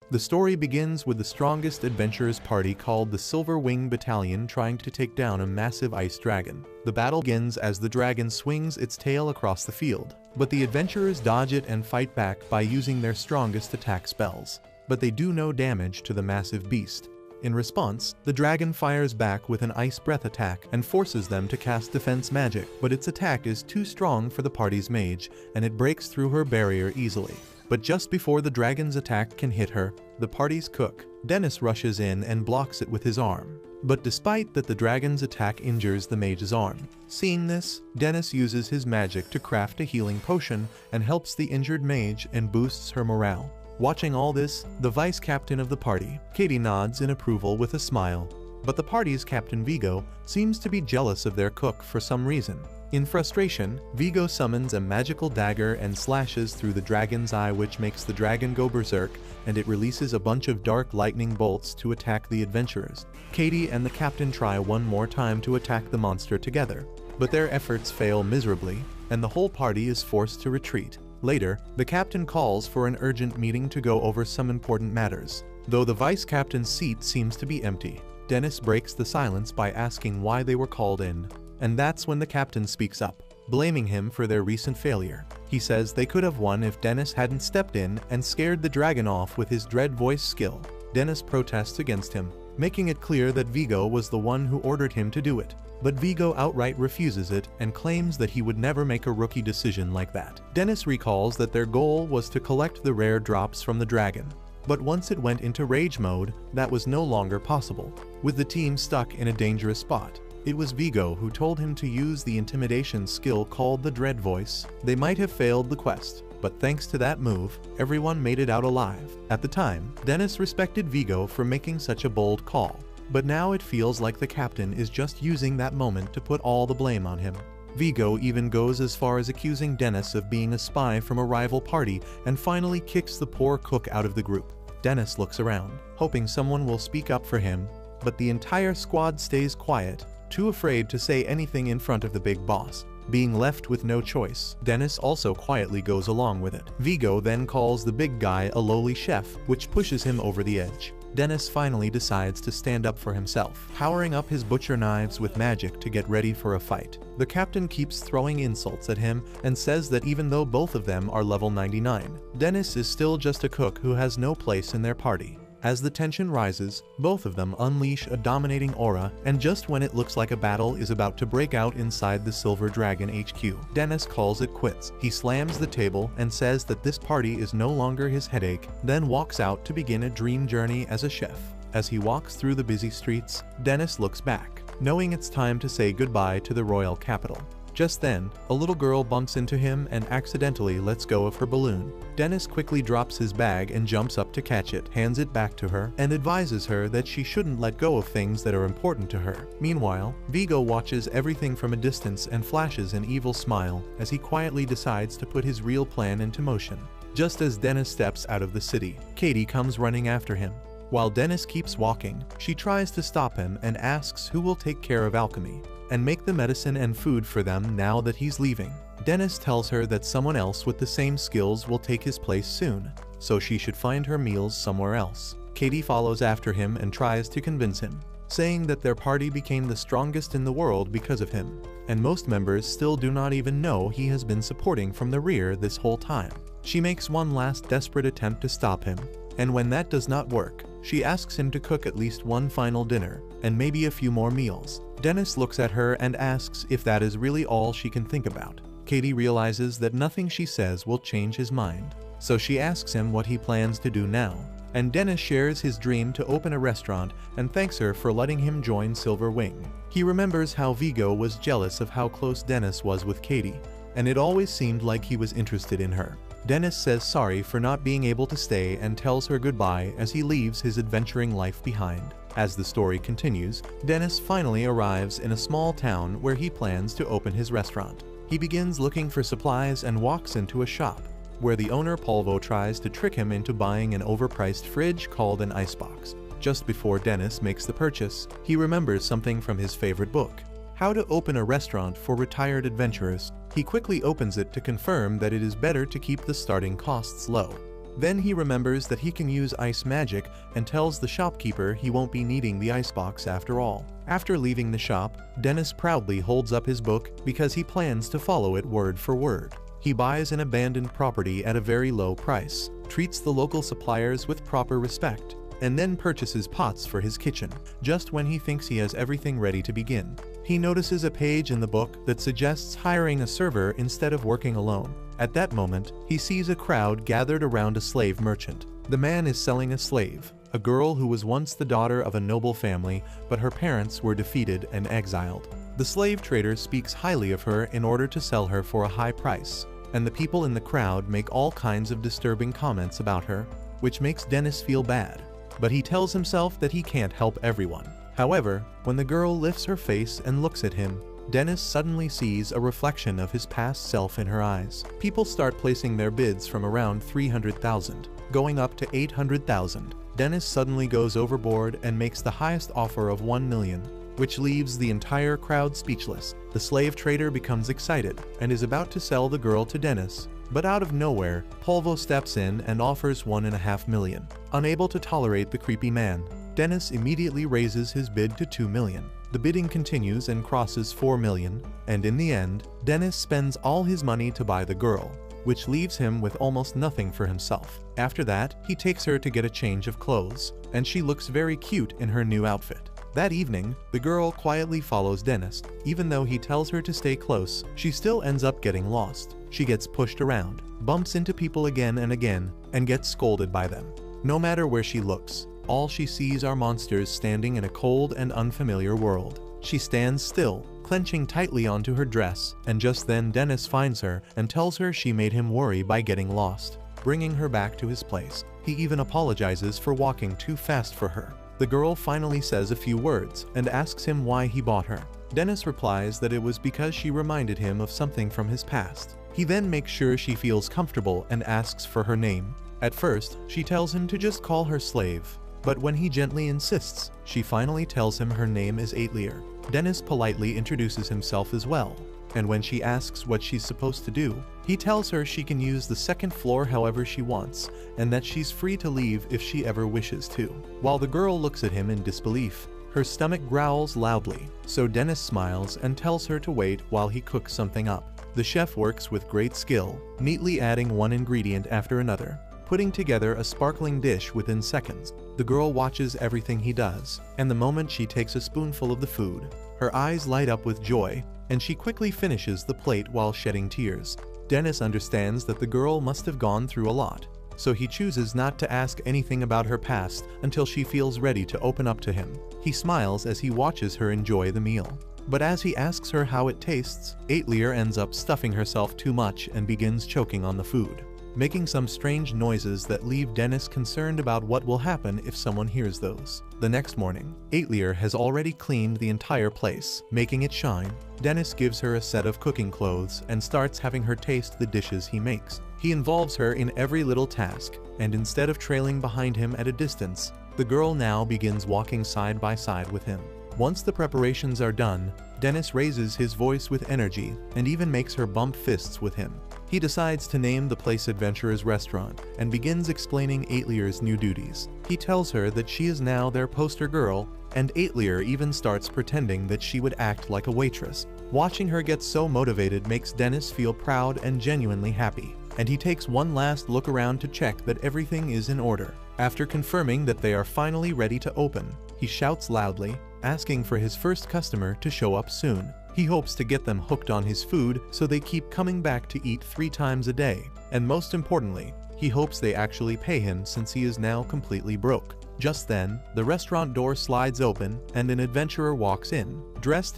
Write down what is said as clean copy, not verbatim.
The story begins with the strongest adventurers party called the Silver Wing Battalion trying to take down a massive ice dragon. The battle begins as the dragon swings its tail across the field, but the adventurers dodge it and fight back by using their strongest attack spells. But they do no damage to the massive beast. In response, the dragon fires back with an ice breath attack and forces them to cast defense magic, but its attack is too strong for the party's mage, and it breaks through her barrier easily. But just before the dragon's attack can hit her, the party's cook, Dennis, rushes in and blocks it with his arm. But despite that, the dragon's attack injures the mage's arm. Seeing this, Dennis uses his magic to craft a healing potion and helps the injured mage and boosts her morale. Watching all this, the vice captain of the party, Katie, nods in approval with a smile. But the party's captain Vigo seems to be jealous of their cook for some reason. In frustration, Vigo summons a magical dagger and slashes through the dragon's eye, which makes the dragon go berserk, and it releases a bunch of dark lightning bolts to attack the adventurers. Katie and the captain try one more time to attack the monster together, but their efforts fail miserably, and the whole party is forced to retreat. Later, the captain calls for an urgent meeting to go over some important matters. Though the vice captain's seat seems to be empty, Dennis breaks the silence by asking why they were called in. And that's when the captain speaks up, blaming him for their recent failure. He says they could have won if Dennis hadn't stepped in and scared the dragon off with his dread voice skill. Dennis protests against him, making it clear that Vigo was the one who ordered him to do it. But Vigo outright refuses it and claims that he would never make a rookie decision like that. Dennis recalls that their goal was to collect the rare drops from the dragon. But once it went into rage mode, that was no longer possible, with the team stuck in a dangerous spot. It was Vigo who told him to use the intimidation skill called the Dread Voice. They might have failed the quest, but thanks to that move, everyone made it out alive. At the time, Dennis respected Vigo for making such a bold call, but now it feels like the captain is just using that moment to put all the blame on him. Vigo even goes as far as accusing Dennis of being a spy from a rival party and finally kicks the poor cook out of the group. Dennis looks around, hoping someone will speak up for him, but the entire squad stays quiet, too afraid to say anything in front of the big boss. Being left with no choice, Dennis also quietly goes along with it. Vigo then calls the big guy a lowly chef, which pushes him over the edge. Dennis finally decides to stand up for himself, powering up his butcher knives with magic to get ready for a fight. The captain keeps throwing insults at him and says that even though both of them are level 99, Dennis is still just a cook who has no place in their party. As the tension rises, both of them unleash a dominating aura, and just when it looks like a battle is about to break out inside the Silver Dragon HQ, Dennis calls it quits. He slams the table and says that this party is no longer his headache, then walks out to begin a dream journey as a chef. As he walks through the busy streets, Dennis looks back, knowing it's time to say goodbye to the royal capital. Just then, a little girl bumps into him and accidentally lets go of her balloon. Dennis quickly drops his bag and jumps up to catch it, hands it back to her, and advises her that she shouldn't let go of things that are important to her. Meanwhile, Vigo watches everything from a distance and flashes an evil smile as he quietly decides to put his real plan into motion. Just as Dennis steps out of the city, Katie comes running after him. While Dennis keeps walking, she tries to stop him and asks who will take care of alchemy and make the medicine and food for them now that he's leaving. Dennis tells her that someone else with the same skills will take his place soon, so she should find her meals somewhere else. Katie follows after him and tries to convince him, saying that their party became the strongest in the world because of him, and most members still do not even know he has been supporting from the rear this whole time. She makes one last desperate attempt to stop him, and when that does not work, she asks him to cook at least one final dinner, and maybe a few more meals. Dennis looks at her and asks if that is really all she can think about. Katie realizes that nothing she says will change his mind, so she asks him what he plans to do now, and Dennis shares his dream to open a restaurant and thanks her for letting him join Silver Wing. He remembers how Vigo was jealous of how close Dennis was with Katie, and it always seemed like he was interested in her. Dennis says sorry for not being able to stay and tells her goodbye as he leaves his adventuring life behind. As the story continues, Dennis finally arrives in a small town where he plans to open his restaurant. He begins looking for supplies and walks into a shop, where the owner Polvo tries to trick him into buying an overpriced fridge called an icebox. Just before Dennis makes the purchase, he remembers something from his favorite book, How to Open a Restaurant for Retired Adventurers. He quickly opens it to confirm that it is better to keep the starting costs low. Then he remembers that he can use ice magic and tells the shopkeeper he won't be needing the icebox after all. After leaving the shop, Dennis proudly holds up his book because he plans to follow it word for word. He buys an abandoned property at a very low price, treats the local suppliers with proper respect, and then purchases pots for his kitchen. Just when he thinks he has everything ready to begin, he notices a page in the book that suggests hiring a server instead of working alone. At that moment, he sees a crowd gathered around a slave merchant. The man is selling a slave, a girl who was once the daughter of a noble family, but her parents were defeated and exiled. The slave trader speaks highly of her in order to sell her for a high price, and the people in the crowd make all kinds of disturbing comments about her, which makes Dennis feel bad. But he tells himself that he can't help everyone. However, when the girl lifts her face and looks at him, Dennis suddenly sees a reflection of his past self in her eyes. People start placing their bids from around 300,000, going up to 800,000. Dennis suddenly goes overboard and makes the highest offer of 1 million, which leaves the entire crowd speechless. The slave trader becomes excited and is about to sell the girl to Dennis, but out of nowhere, Polvo steps in and offers 1.5 million. Unable to tolerate the creepy man, Dennis immediately raises his bid to 2 million. The bidding continues and crosses 4 million, and in the end, Dennis spends all his money to buy the girl, which leaves him with almost nothing for himself. After that, he takes her to get a change of clothes, and she looks very cute in her new outfit. That evening, the girl quietly follows Dennis. Even though he tells her to stay close, she still ends up getting lost. She gets pushed around, bumps into people again and again, and gets scolded by them. No matter where she looks, all she sees are monsters standing in a cold and unfamiliar world. She stands still, clenching tightly onto her dress, and just then Dennis finds her and tells her she made him worry by getting lost, bringing her back to his place. He even apologizes for walking too fast for her. The girl finally says a few words and asks him why he bought her. Dennis replies that it was because she reminded him of something from his past. He then makes sure she feels comfortable and asks for her name. At first, she tells him to just call her slave, but when he gently insists, she finally tells him her name is Aetlier. Dennis politely introduces himself as well, and when she asks what she's supposed to do, he tells her she can use the second floor however she wants, and that she's free to leave if she ever wishes to. While the girl looks at him in disbelief, her stomach growls loudly, so Dennis smiles and tells her to wait while he cooks something up. The chef works with great skill, neatly adding one ingredient after another, putting together a sparkling dish within seconds. The girl watches everything he does, and the moment she takes a spoonful of the food, her eyes light up with joy, and she quickly finishes the plate while shedding tears. Dennis understands that the girl must have gone through a lot, so he chooses not to ask anything about her past until she feels ready to open up to him. He smiles as he watches her enjoy the meal. But as he asks her how it tastes, Aetlier ends up stuffing herself too much and begins choking on the food, making some strange noises that leave Dennis concerned about what will happen if someone hears those. The next morning, Aetlier has already cleaned the entire place, making it shine. Dennis gives her a set of cooking clothes and starts having her taste the dishes he makes. He involves her in every little task, and instead of trailing behind him at a distance, the girl now begins walking side by side with him. Once the preparations are done, Dennis raises his voice with energy and even makes her bump fists with him. He decides to name the place Adventurers Restaurant and begins explaining Aetlier's new duties. He tells her that she is now their poster girl, and Aetlier even starts pretending that she would act like a waitress. Watching her get so motivated makes Dennis feel proud and genuinely happy, and he takes one last look around to check that everything is in order. After confirming that they are finally ready to open, he shouts loudly, asking for his first customer to show up soon. He hopes to get them hooked on his food so they keep coming back to eat 3 times a day. And most importantly, he hopes they actually pay him since he is now completely broke. Just then, the restaurant door slides open and an adventurer walks in, dressed